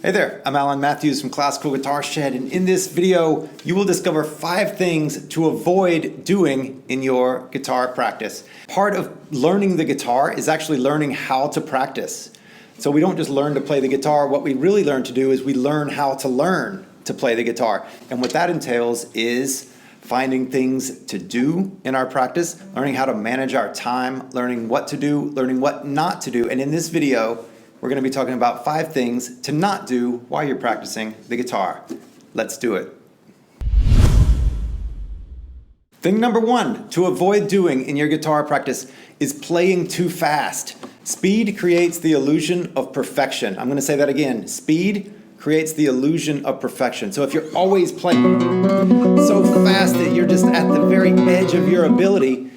Hey there, I'm Alan Matthews from Classical Guitar Shed, and in this video you will discover 5 things to avoid doing in your guitar practice. Part of learning the guitar is actually learning how to practice. So we don't just learn to play the guitar, what we really learn to do is we learn how to learn to play the guitar. And what that entails is finding things to do in our practice, learning how to manage our time, learning what to do, learning what not to do. And in this video, we're going to be talking about 5 things to not do while you're practicing the guitar. Let's do it. Thing number 1 to avoid doing in your guitar practice is playing too fast. Speed creates the illusion of perfection. I'm going to say that again. Speed creates the illusion of perfection. So if you're always playing so fast that you're just at the very edge of your ability,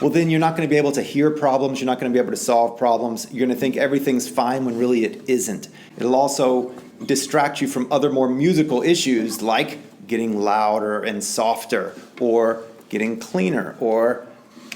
well, then you're not going to be able to hear problems. You're not going to be able to solve problems. You're going to think everything's fine when really it isn't. It'll also distract you from other more musical issues like getting louder and softer, or getting cleaner, or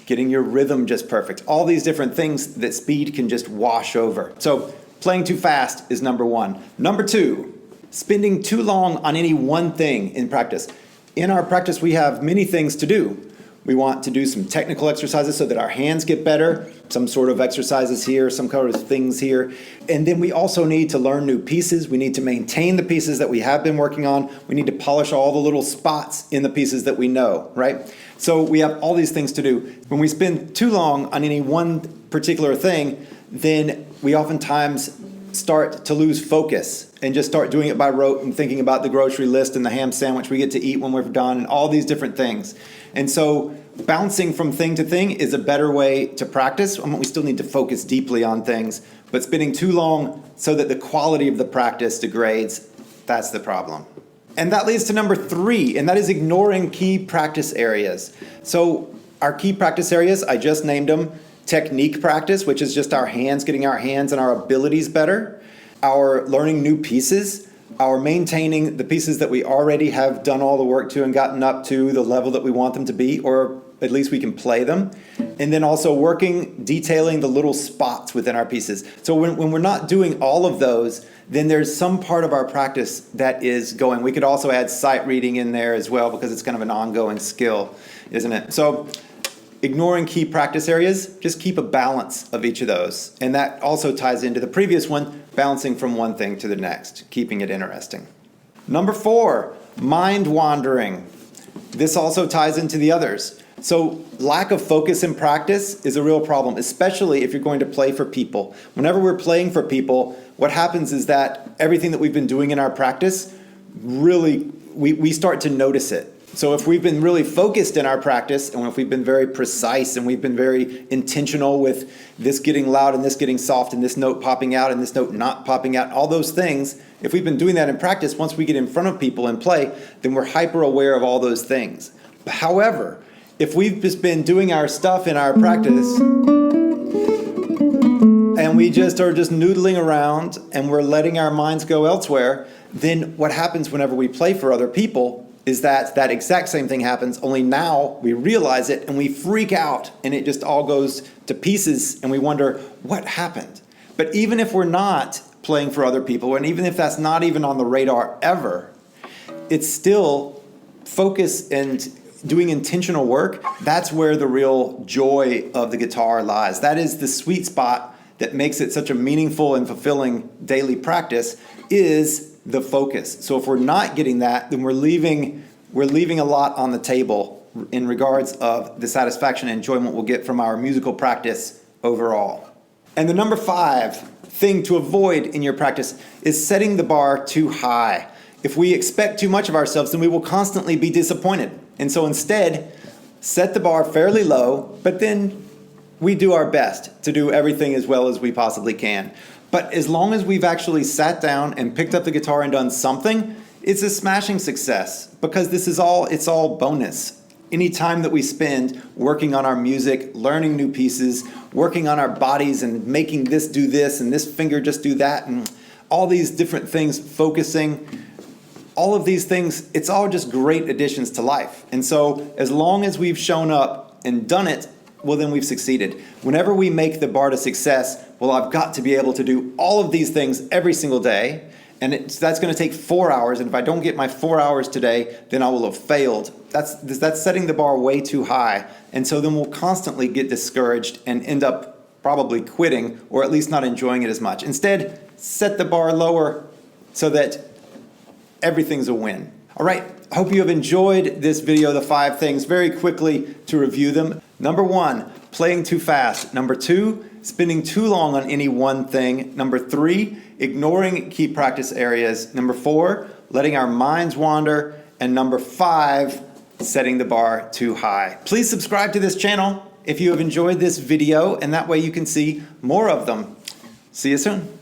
getting your rhythm just perfect. All these different things that speed can just wash over. So playing too fast is number 1. Number 2, spending too long on any one thing in practice. In our practice, we have many things to do. We want to do some technical exercises so that our hands get better, some sort of exercises here, some kind of things here. And then we also need to learn new pieces. We need to maintain the pieces that we have been working on. We need to polish all the little spots in the pieces that we know, right? So we have all these things to do. When we spend too long on any one particular thing, then we oftentimes start to lose focus and just start doing it by rote and thinking about the grocery list and the ham sandwich we get to eat when we're done and all these different things. And so bouncing from thing to thing is a better way to practice. We still need to focus deeply on things, but spending too long so that the quality of the practice degrades, that's the problem. And that leads to number 3, and that is ignoring key practice areas. So our key practice areas, I just named them: technique practice, which is just our hands, getting our hands and our abilities better, our learning new pieces, our maintaining the pieces that we already have done all the work to and gotten up to the level that we want them to be, or at least we can play them, and then also detailing the little spots within our pieces. So when we're not doing all of those, then there's some part of our practice that is going. We could also add sight reading in there as well, because it's kind of an ongoing skill, isn't it? So ignoring key practice areas, just keep a balance of each of those. And that also ties into the previous one, bouncing from one thing to the next, keeping it interesting. Number 4, mind wandering. This also ties into the others. So lack of focus in practice is a real problem, especially if you're going to play for people. Whenever we're playing for people, what happens is that everything that we've been doing in our practice, really, we start to notice it. So if we've been really focused in our practice, and if we've been very precise and we've been very intentional with this getting loud and this getting soft and this note popping out and this note not popping out, all those things, if we've been doing that in practice, once we get in front of people and play, then we're hyper aware of all those things. However, if we've just been doing our stuff in our practice and we just are just noodling around and we're letting our minds go elsewhere, then what happens whenever we play for other people is that exact same thing happens, only now we realize it and we freak out and it just all goes to pieces and we wonder what happened. But even if we're not playing for other people, and even if that's not even on the radar ever, it's still focus and doing intentional work. That's where the real joy of the guitar lies. That is the sweet spot that makes it such a meaningful and fulfilling daily practice, is the focus. So if we're not getting that, then we're leaving a lot on the table in regards of the satisfaction and enjoyment we'll get from our musical practice overall. And the number 5 thing to avoid in your practice is setting the bar too high. If we expect too much of ourselves, then we will constantly be disappointed. And so instead, set the bar fairly low, but then we do our best to do everything as well as we possibly can. But as long as we've actually sat down and picked up the guitar and done something, it's a smashing success, because it's all bonus. Any time that we spend working on our music, learning new pieces, working on our bodies and making this do this and this finger just do that, and all these different things, focusing, all of these things, it's all just great additions to life. And so as long as we've shown up and done it, well, then we've succeeded. Whenever we make the bar to success, well, I've got to be able to do all of these things every single day, And that's going to take 4 hours. And if I don't get my 4 hours today, then I will have failed. That's setting the bar way too high. And so then we'll constantly get discouraged and end up probably quitting, or at least not enjoying it as much. Instead, set the bar lower so that everything's a win. All right, I hope you have enjoyed this video, the 5 things, very quickly to review them. Number 1, playing too fast. Number 2, spending too long on any one thing. Number 3, ignoring key practice areas. Number 4, letting our minds wander. And number 5, setting the bar too high. Please subscribe to this channel if you have enjoyed this video, and that way you can see more of them. See you soon.